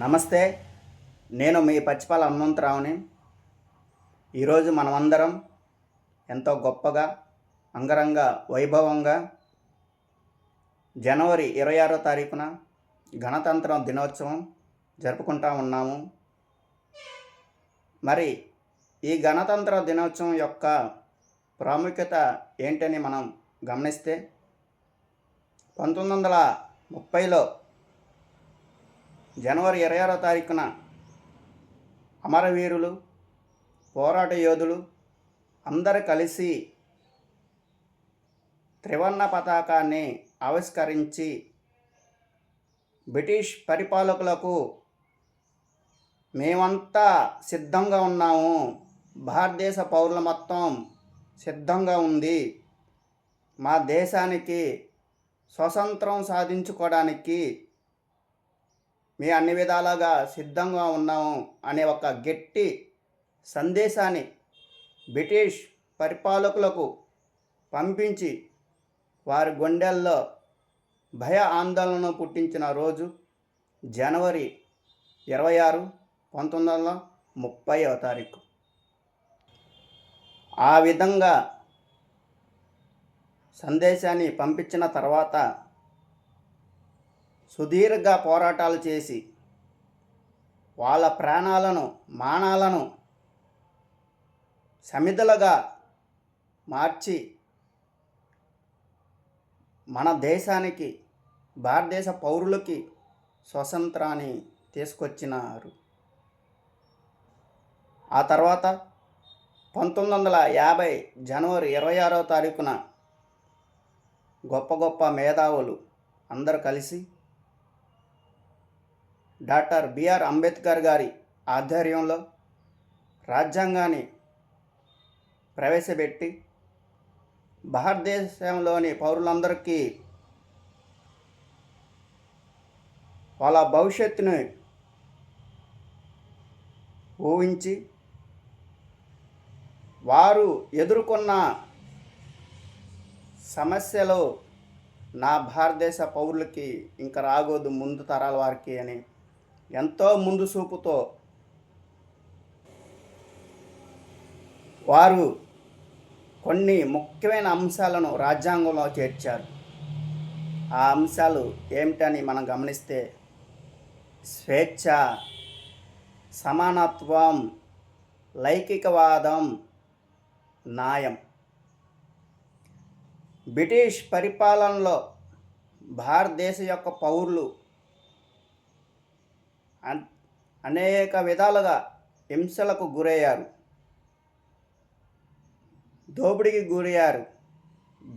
నమస్తే. నేను మీ పచ్చిపాల హనుమంతరావుని. ఈరోజు మనమందరం ఎంతో గొప్పగా, అంగరంగ వైభవంగా జనవరి 26వ తారీఖున గణతంత్ర దినోత్సవం జరుపుకుంటా ఉన్నాము. మరి ఈ గణతంత్ర దినోత్సవం యొక్క ప్రాముఖ్యత ఏంటని మనం గమనిస్తే 1930లో జనవరి 26వ తారీఖున అమరవీరులు, పోరాట యోధులు అందరూ కలిసి త్రివర్ణ పతాకాన్ని ఆవిష్కరించి బ్రిటిష్ పరిపాలకులకు మేమంతా సిద్ధంగా ఉన్నాము, భారతదేశ పౌరుల మొత్తం సిద్ధంగా ఉంది, మా దేశానికి స్వతంత్రం సాధించుకోవడానికి మీ అన్ని విధాలుగా సిద్ధంగా ఉన్నాము అనే ఒక గట్టి సందేశాన్ని బ్రిటిష్ పరిపాలకులకు పంపించి వారి గుండెల్లో భయ ఆందోళనను పుట్టించిన రోజు జనవరి 26, 1930వ తారీఖు. ఆ విధంగా సందేశాన్ని పంపించిన తర్వాత సుదీర్ఘ పోరాటాలు చేసి వాళ్ళ ప్రాణాలను, మానాలను సమిధలుగా మార్చి మన దేశానికి, భారతదేశ పౌరులకి స్వతంత్రాన్ని తీసుకొచ్చినారు. ఆ తర్వాత 1950 జనవరి 26వ తారీఖున గొప్ప గొప్ప మేధావులు అందరూ కలిసి డాక్టర్ బిఆర్ అంబేద్కర్ గారి ఆధ్వర్యంలో రాజ్యాంగాన్ని ప్రవేశపెట్టి భారతదేశంలోని పౌరులందరికీ వాళ్ళ భవిష్యత్తుని ఊహించి వారు ఎదుర్కొన్న సమస్యలు నా భారతదేశ పౌరులకి ఇంకా రాగోదు, ముందు తరాల వారికి అని ఎంతో ముందు చూపుతో వారు కొన్ని ముఖ్యమైన అంశాలను రాజ్యాంగంలో చేర్చారు. ఆ అంశాలు ఏమిటని మనం గమనిస్తే స్వేచ్ఛ, సమానత్వం, లౌకికవాదం, న్యాయం. బ్రిటిష్ పరిపాలనలో భారతదేశ యొక్క పౌరులు అనేక విధాలుగా హింసలకు గురయ్యారు, దోపిడీకి గురయ్యారు,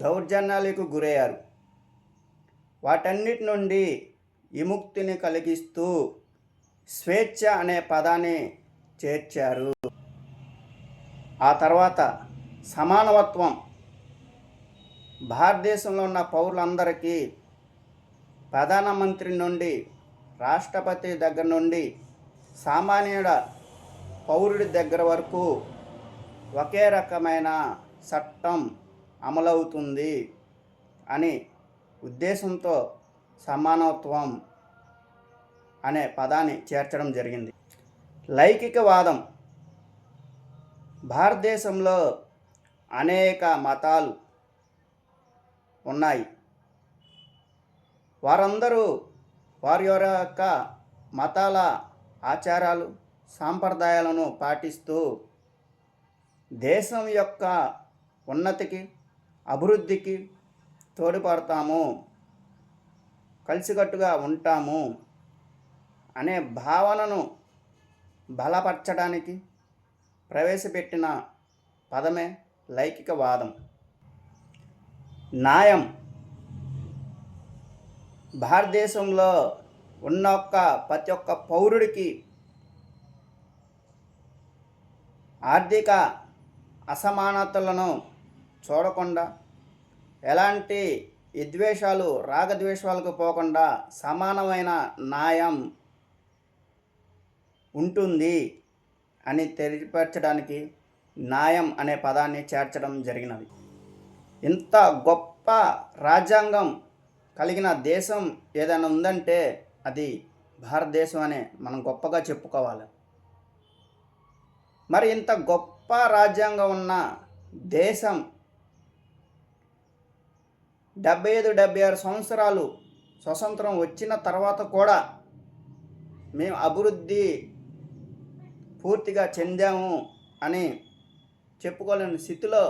దౌర్జన్యాలకు గురయ్యారు. వాటన్నిటి నుండి విముక్తిని కలిగిస్తూ స్వేచ్ఛ అనే పదాన్ని చేర్చారు. ఆ తర్వాత సమానత్వం, భారతదేశంలో ఉన్న పౌరులందరికీ ప్రధానమంత్రి నుండి, రాష్ట్రపతి దగ్గర నుండి సామాన్యుడ పౌరుడి దగ్గర వరకు ఒకే రకమైన చట్టం అమలవుతుంది అని ఉద్దేశంతో సమానత్వం అనే పదాన్ని చేర్చడం జరిగింది. లౌకికవాదం, భారతదేశంలో అనేక మతాలు ఉన్నాయి. వారందరూ వారి యొక్క మతాల ఆచారాలు, సాంప్రదాయాలను పాటిస్తూ దేశం యొక్క ఉన్నతికి, అభివృద్ధికి తోడ్పడతాము, కలిసికట్టుగా ఉంటాము అనే భావనను బలపరచడానికి ప్రవేశపెట్టిన పదమే లౌకికవాదం. న్యాయం, భారతదేశంలో ఉన్న ప్రతి ఒక్క పౌరుడికి ఆర్థిక అసమానతలను చూడకుండా, ఎలాంటి విద్వేషాలు, రాగద్వేషాలకు పోకుండా సమానమైన న్యాయం ఉంటుంది అని తెలియపరచడానికి న్యాయం అనే పదాన్ని చేర్చడం జరిగినది. ఇంత గొప్ప రాజ్యాంగం కలిగిన దేశం ఏదైనా ఉందంటే అది భారతదేశం అనే మనం గొప్పగా చెప్పుకోవాలి. మరి ఇంత గొప్ప రాజ్యాంగం ఉన్న దేశం 75-76 సంవత్సరాలు స్వతంత్రం వచ్చిన తర్వాత కూడా మేము అభివృద్ధి పూర్తిగా చెందాము అని చెప్పుకోలేని స్థితిలో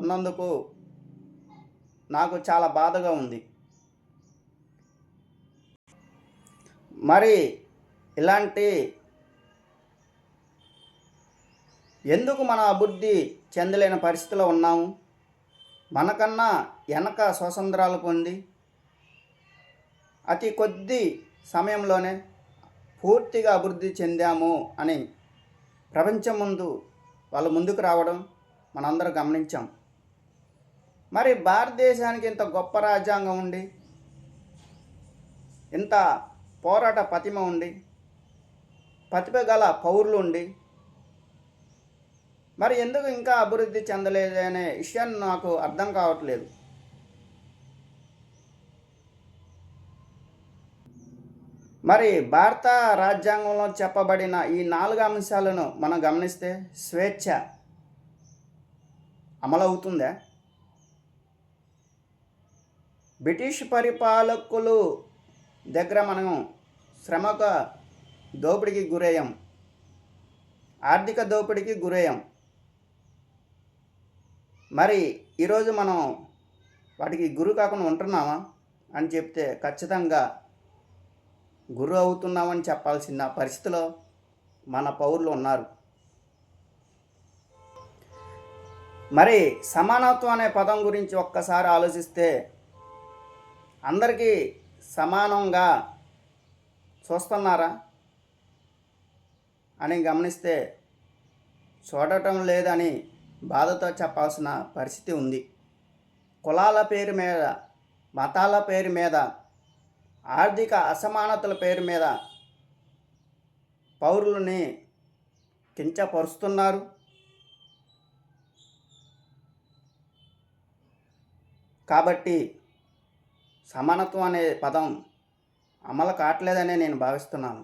ఉన్నందుకు నాకు చాలా బాధగా ఉంది. మరి ఇలాంటి ఎందుకు మనం అభివృద్ధి చెందలేని పరిస్థితిలో ఉన్నాము? మనకన్నా వెనక స్వతంత్రాలు పొంది అతి కొద్ది సమయంలోనే పూర్తిగా అభివృద్ధి చెందాము అని ప్రపంచం ముందు వాళ్ళు ముందుకు రావడం మనందరం గమనించాం. మరి భారతదేశానికి ఇంత గొప్ప రాజ్యాంగం ఉండి, ఇంత పోరాట పటిమ ఉండి, ప్రతిభ గల పౌరులు ఉండి, మరి ఎందుకు ఇంకా అభివృద్ధి చెందలేదు అనే విషయాన్ని నాకు అర్థం కావట్లేదు. మరి భారత రాజ్యాంగంలో చెప్పబడిన ఈ 4 అంశాలను మనం గమనిస్తే స్వేచ్ఛ అమలవుతుందా? బ్రిటిష్ పరిపాలకులు దగ్గర మనం శ్రమక దోపిడీకి గురయ్యాం, ఆర్థిక దోపిడీకి గురయ్యాం. మరి ఈరోజు మనం వాటికి గురి కాకుండా ఉంటున్నామా అని చెప్తే ఖచ్చితంగా గురి అవుతున్నామని చెప్పాల్సిన పరిస్థితిలో మన పౌరులు ఉన్నారు. మరి సమానత్వం అనే పదం గురించి ఒక్కసారి ఆలోచిస్తే అందరికీ సమానంగా చూస్తున్నారా అని గమనిస్తే చూడటం లేదని బాధతో చెప్పాల్సిన పరిస్థితి ఉంది. కులాల పేరు మీద, మతాల పేరు మీద, ఆర్థిక అసమానతల పేరు మీద పౌరులని కించపరుస్తున్నారు. కాబట్టి సమానత్వం అనే పదం అమలు కావట్లేదనే నేను భావిస్తున్నాను.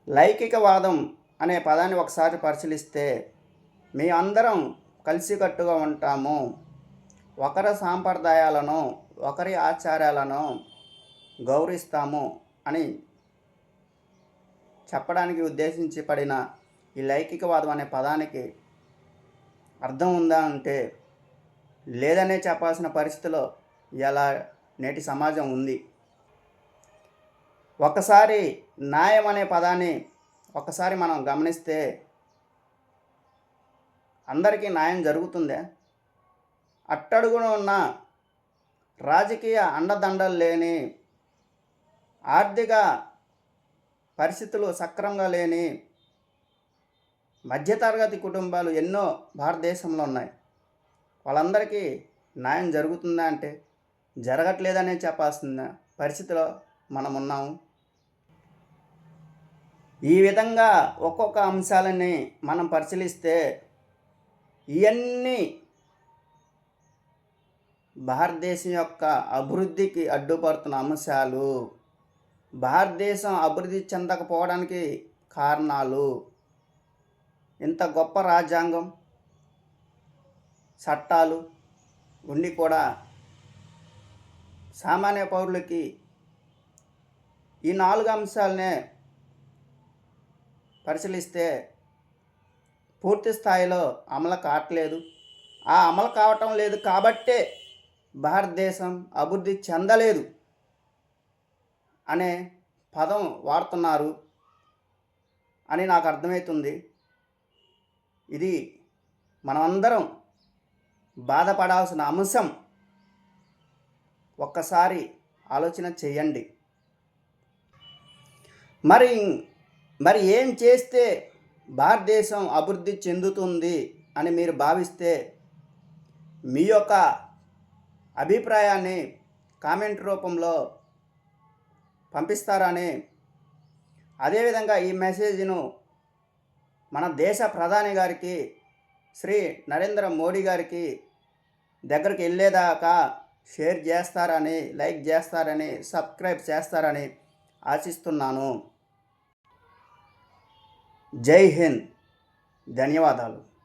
లౌకికవాదం అనే పదాన్ని ఒకసారి పరిశీలిస్తే మీ అందరం కలిసికట్టుగా ఉంటాము, ఒకరి సాంప్రదాయాలను, ఒకరి ఆచారాలను గౌరవిస్తాము అని చెప్పడానికి ఉద్దేశించబడిన ఈ లౌకికవాదం అనే పదానికి అర్థం ఉందా అంటే లేదనే చెప్పాల్సిన పరిస్థితిలో ఇలా నేటి సమాజం ఉంది. ఒకసారి న్యాయం అనే పదాన్ని ఒకసారి మనం గమనిస్తే అందరికీ న్యాయం జరుగుతుందే? అట్టడుగున ఉన్న రాజకీయ అండదండలు లేని, ఆర్థిక పరిస్థితులు సక్రమంగా లేని మధ్యతరగతి కుటుంబాలు ఎన్నో భారతదేశంలో ఉన్నాయి. వాళ్ళందరికీ న్యాయం జరుగుతుందా అంటే జరగట్లేదనే చెప్పాల్సిన పరిస్థితిలో మనం ఉన్నాము. ఈ విధంగా ఒక్కొక్క అంశాలని మనం పరిశీలిస్తే ఇవన్నీ భారతదేశం యొక్క అభివృద్ధికి అడ్డుపడుతున్న అంశాలు, భారతదేశం అభివృద్ధి చెందకపోవడానికి కారణాలు. ఇంత గొప్ప రాజ్యాంగం, చట్టాలు ఉండి కూడా సామాన్య పౌరులకి ఈ 4 అంశాలనే పరిశీలిస్తే పూర్తి స్థాయిలో అమలు కావట్లేదు. ఆ అమలు కావటం లేదు కాబట్టే భారతదేశం అభివృద్ధి చెందలేదు అనే పదం వాడుతున్నారు అని నాకు అర్థమవుతుంది. ఇది మనమందరం బాధపడాల్సిన అంశం. ఒక్కసారి ఆలోచన చేయండి. మరి ఏం చేస్తే భారతదేశం అభివృద్ధి చెందుతుంది అని మీరు భావిస్తే మీ యొక్క అభిప్రాయాన్ని కామెంట్ రూపంలో పంపిస్తారని, అదేవిధంగా ఈ మెసేజ్ను మన దేశ ప్రధాని గారికి, శ్రీ నరేంద్ర మోడీ గారికి దగ్గరికి వెళ్ళేదాకా షేర్ చేస్తారని, లైక్ చేస్తారని, సబ్స్క్రైబ్ చేస్తారని ఆశిస్తున్నాను. జై హింద్. ధన్యవాదాలు.